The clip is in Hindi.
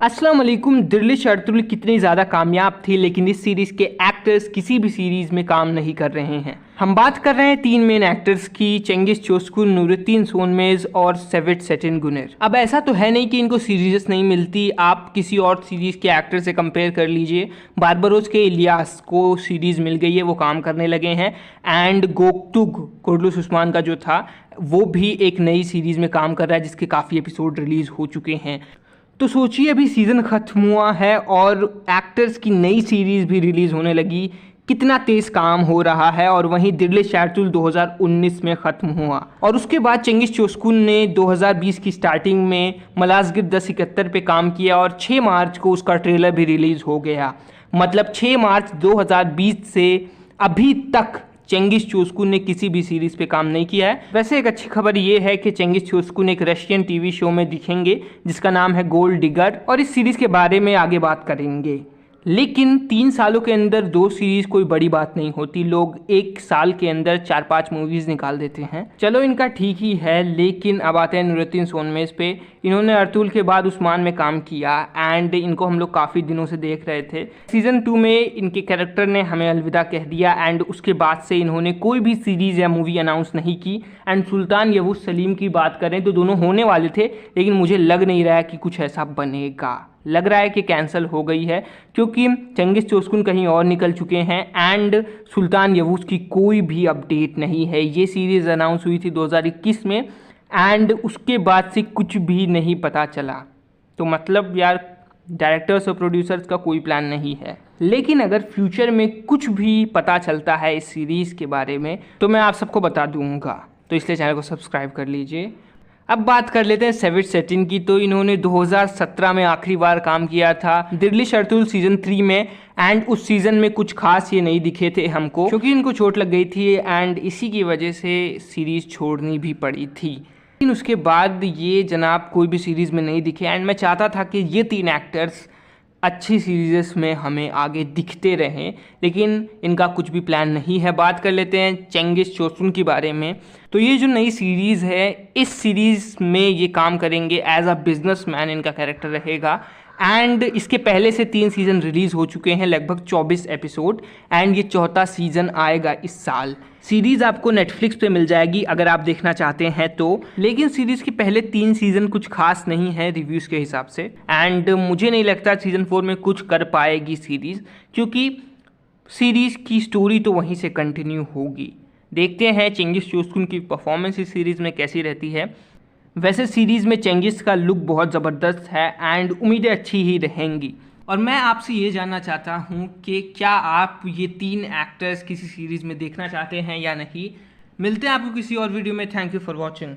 अस्सलाम वालेकुम। दिल्ली अर्तुगरुल कितनी ज़्यादा कामयाब थी, लेकिन इस सीरीज़ के एक्टर्स किसी भी सीरीज़ में काम नहीं कर रहे हैं। हम बात कर रहे हैं तीन मेन एक्टर्स की, चेंगिस चोस्कुन, नूरुद्दीन सोनमेज़ और सेविट सेटिन गुनर। अब ऐसा तो है नहीं कि इनको सीरीज़ नहीं मिलती, आप किसी और सीरीज़ के एक्टर से कंपेयर कर लीजिए। बारबरोस के इलियास को सीरीज़ मिल गई है, वो काम करने लगे हैं। एंड गोक्तुग कुर्टुलुस उस्मान का जो था वो भी एक नई सीरीज़ में काम कर रहा है, जिसके काफ़ी एपिसोड रिलीज़ हो चुके हैं। तो सोचिए, अभी सीज़न ख़त्म हुआ है और एक्टर्स की नई सीरीज़ भी रिलीज़ होने लगी, कितना तेज़ काम हो रहा है। और वहीं दिल्ली अर्तुगरुल 2019 में ख़त्म हुआ और उसके बाद चेंगिस चोस्कुन ने 2020 की स्टार्टिंग में मलाज़गिर्द 1071 पे काम किया और 6 मार्च को उसका ट्रेलर भी रिलीज़ हो गया। मतलब 6 मार्च 2020 से अभी तक चेंगिस चोस्कुन ने किसी भी सीरीज़ पे काम नहीं किया है। वैसे एक अच्छी खबर ये है कि चेंगिस चोस्कुन एक रशियन टीवी शो में दिखेंगे जिसका नाम है गोल्ड डिगर, और इस सीरीज़ के बारे में आगे बात करेंगे। लेकिन 3 सालों के अंदर 2 सीरीज़ कोई बड़ी बात नहीं होती, लोग एक साल के अंदर 4-5 मूवीज़ निकाल देते हैं। चलो, इनका ठीक ही है। लेकिन अब आते हैं नूरुद्दीन सोनमेज़ पे। इन्होंने अर्तुगरुल के बाद उस्मान में काम किया एंड इनको हम लोग काफ़ी दिनों से देख रहे थे। सीज़न 2 में इनके कैरेक्टर ने हमें अलविदा कह दिया एंड उसके बाद से इन्होंने कोई भी सीरीज़ या मूवी अनाउंस नहीं की। एंड सुल्तान यवूस सलीम की बात करें तो दोनों होने वाले थे, लेकिन मुझे लग नहीं रहा है कि कुछ ऐसा बनेगा। लग रहा है कि कैंसिल हो गई है, क्योंकि चेंगिस चोस्कुन कहीं और निकल चुके हैं एंड सुल्तान यवूस की कोई भी अपडेट नहीं है। ये सीरीज़ अनाउंस हुई थी 2021 में एंड उसके बाद से कुछ भी नहीं पता चला। तो मतलब यार, डायरेक्टर्स और प्रोड्यूसर्स का कोई प्लान नहीं है। लेकिन अगर फ्यूचर में कुछ भी पता चलता है इस सीरीज़ के बारे में तो मैं आप सबको बता दूंगा, तो इसलिए चैनल को सब्सक्राइब कर लीजिए। अब बात कर लेते हैं सेविट सेटिन की। तो इन्होंने 2017 में आखिरी बार काम किया था दिल्ली अर्तुगरुल सीज़न 3 में एंड उस सीज़न में कुछ खास ये नहीं दिखे थे हमको, क्योंकि इनको चोट लग गई थी एंड इसी की वजह से सीरीज़ छोड़नी भी पड़ी थी। लेकिन उसके बाद ये जनाब कोई भी सीरीज़ में नहीं दिखे एंड मैं चाहता था कि ये 3 एक्टर्स अच्छी सीरीज़ में हमें आगे दिखते रहें, लेकिन इनका कुछ भी प्लान नहीं है। बात कर लेते हैं चेंगिस चोस्कुन के बारे में। तो ये जो नई सीरीज़ है, इस सीरीज़ में ये काम करेंगे एज अ बिजनेसमैन, इनका कैरेक्टर रहेगा। एंड इसके पहले से 3 सीज़न रिलीज़ हो चुके हैं, लगभग 24 एपिसोड, एंड ये 4था सीज़न आएगा इस साल। सीरीज़ आपको नेटफ्लिक्स पे मिल जाएगी अगर आप देखना चाहते हैं तो। लेकिन सीरीज़ के पहले 3 सीज़न कुछ खास नहीं है रिव्यूज़ के हिसाब से, एंड मुझे नहीं लगता सीज़न 4 में कुछ कर पाएगी सीरीज़, क्योंकि सीरीज़ की स्टोरी तो वहीं से कंटिन्यू होगी। देखते हैं चेंगिस चोस्कुन की परफॉर्मेंस इस सीरीज़ में कैसी रहती है। वैसे सीरीज़ में चेंगिस का लुक बहुत ज़बरदस्त है एंड उम्मीदें अच्छी ही रहेंगी। और मैं आपसे ये जानना चाहता हूँ कि क्या आप ये 3 एक्टर्स किसी सीरीज़ में देखना चाहते हैं या नहीं। मिलते हैं आपको किसी और वीडियो में। Thank you for watching.